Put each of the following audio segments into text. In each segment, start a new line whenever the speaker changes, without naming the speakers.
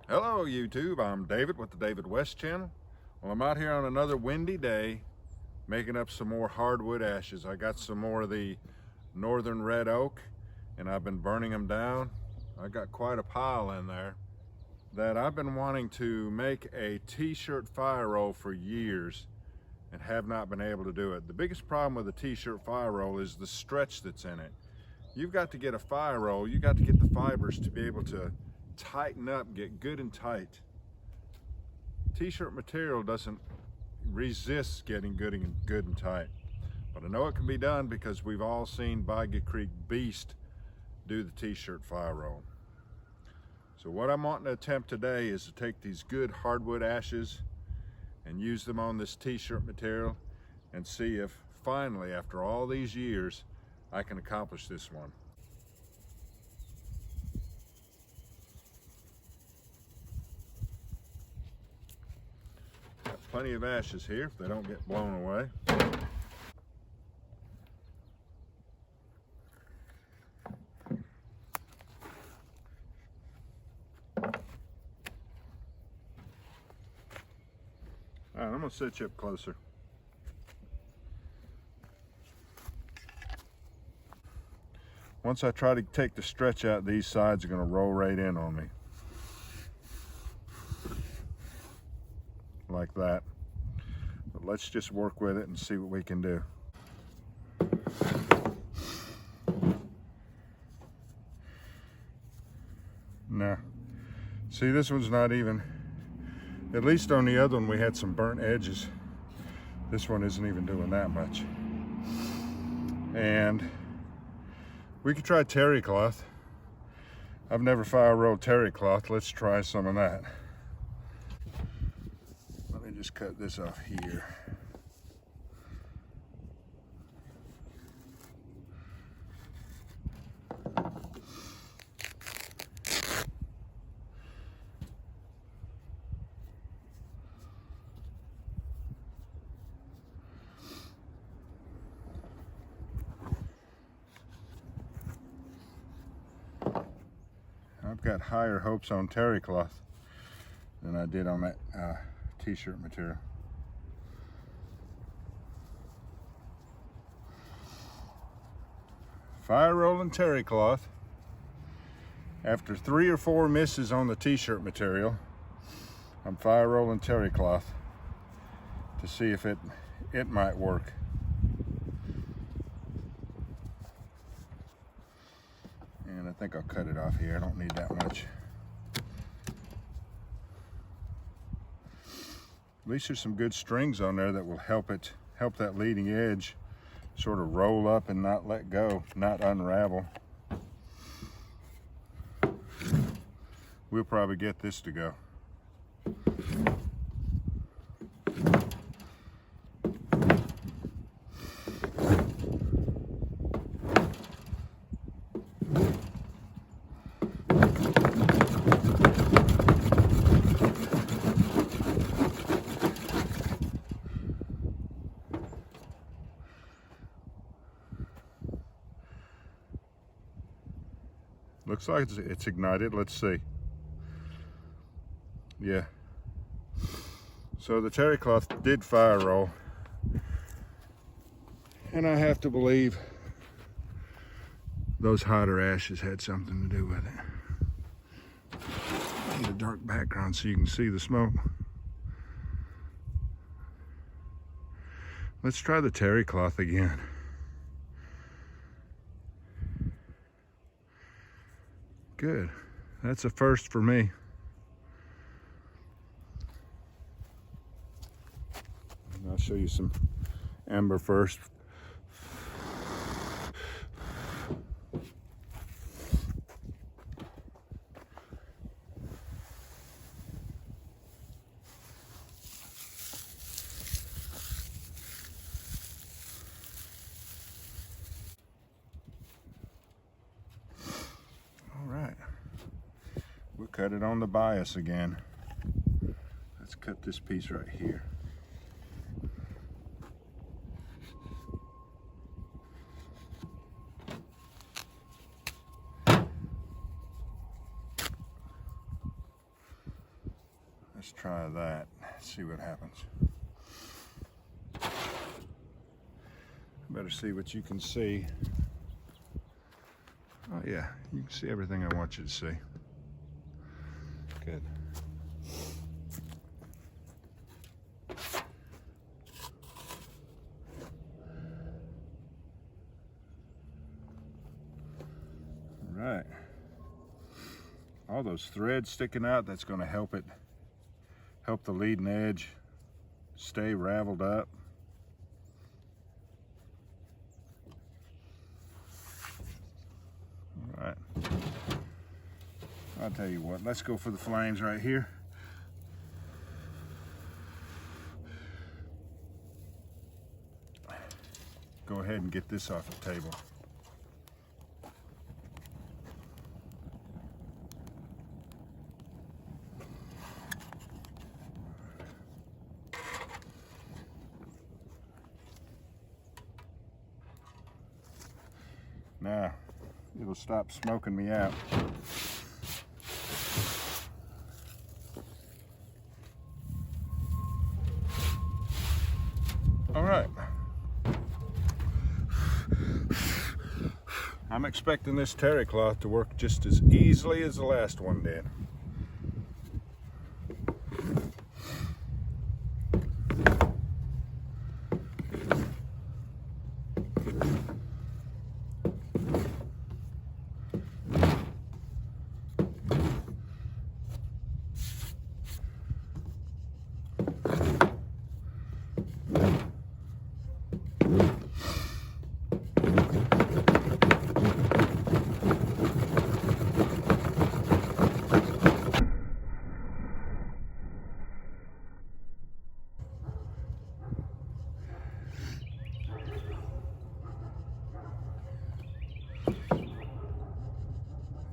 Hello YouTube, I'm David with the David West channel. Well, I'm out here on another windy day making up some more hardwood ashes. I got some more of the northern red oak and I've been burning them down. I got quite a pile in there that I've been wanting to make a t-shirt fire roll for years and have not been able to do it. The biggest problem with a t-shirt fire roll is the stretch that's in it. You've got to get a fire roll, you got to get the fibers to be able to tighten up, get good and tight. T-shirt material doesn't resist getting good and tight, but I know it can be done because we've all seen Boggy Creek Beast do the t-shirt fire roll. So what I'm wanting to attempt today is to take these good hardwood ashes and use them on this t-shirt material and see if finally, after all these years, I can accomplish this one. Plenty of ashes here if they don't get blown away. All right, I'm gonna set you up closer. Once I try to take the stretch out, these sides are gonna roll right in on me. Like that. But let's just work with it and see what we can do. Now, see, this one's not even, at least on the other one we had some burnt edges. This one isn't even doing that much. And we could try terrycloth. I've never fire rolled terrycloth. Let's try some of that. Let me just cut this off here. I've got higher hopes on terrycloth than I did on that t-shirt material. Fire rolling terrycloth. After 3 or 4 misses on the t-shirt material, I'm fire rolling terrycloth to see if it might work. And I think I'll cut it off here. I don't need that much. At least there's some good strings on there that will help that leading edge sort of roll up and not let go, not unravel. We'll probably get this to go. Looks like it's ignited. Let's see. Yeah. So the terrycloth did fire roll. And I have to believe those hotter ashes had something to do with it. I need a dark background so you can see the smoke. Let's try the terrycloth again. Good. That's a first for me. I'll show you some amber first. We'll cut it on the bias again. Let's cut this piece right here. Let's try that, see what happens. Better see what you can see. Oh yeah, you can see everything I want you to see. Good. All right. All those threads sticking out, that's going to help the leading edge stay raveled up. All right. I'll tell you what, let's go for the flames right here. Go ahead and get this off the table. Now, it'll stop smoking me out. All right. I'm expecting this terrycloth to work just as easily as the last one did.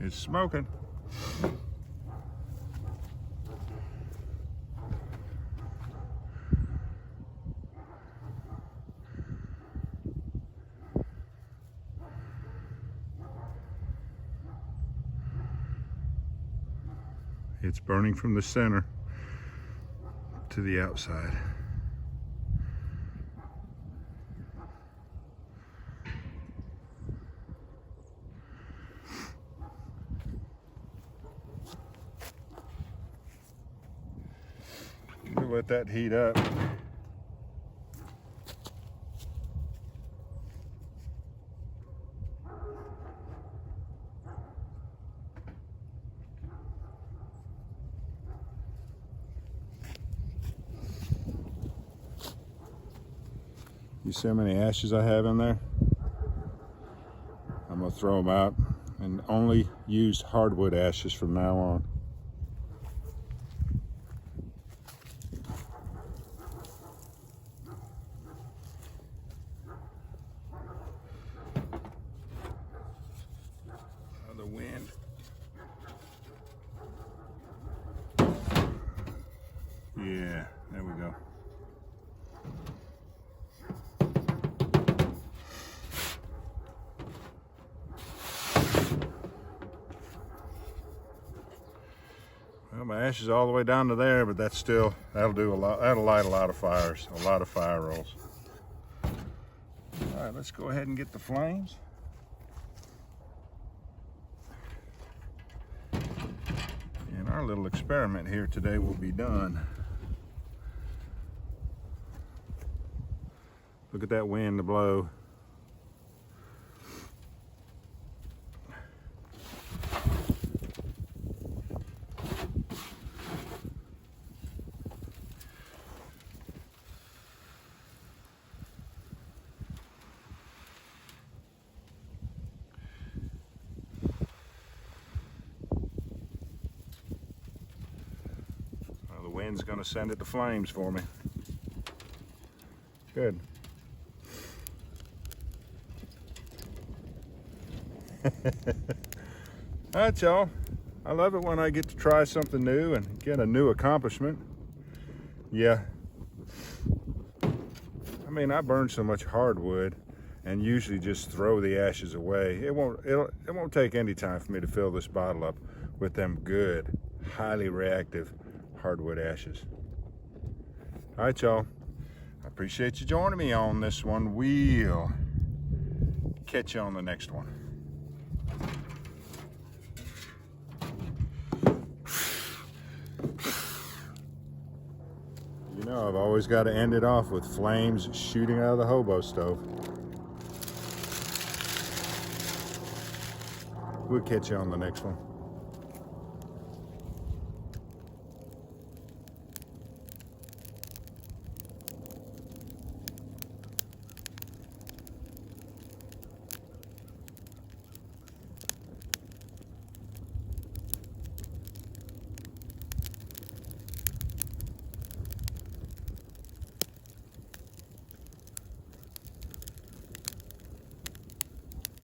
It's smoking. It's burning from the center to the outside. We'll let that heat up. You see how many ashes I have in there? I'm gonna throw them out and only use hardwood ashes from now on. The wind. Yeah, there we go. Well, my ash is all the way down to there, but that's still, that'll do a lot, that'll light a lot of fires, a lot of fire rolls. All right, let's go ahead and get the flames. And our little experiment here today will be done. Look at that wind to blow. The wind's gonna send it to flames for me. Good. Alright, y'all. I love it when I get to try something new and get a new accomplishment. Yeah. I mean, I burn so much hardwood and usually just throw the ashes away. It won't take any time for me to fill this bottle up with them good, highly reactive hardwood ashes. All right, y'all. I appreciate you joining me on this one. We'll catch you on the next one. You know, I've always got to end it off with flames shooting out of the hobo stove. We'll catch you on the next one.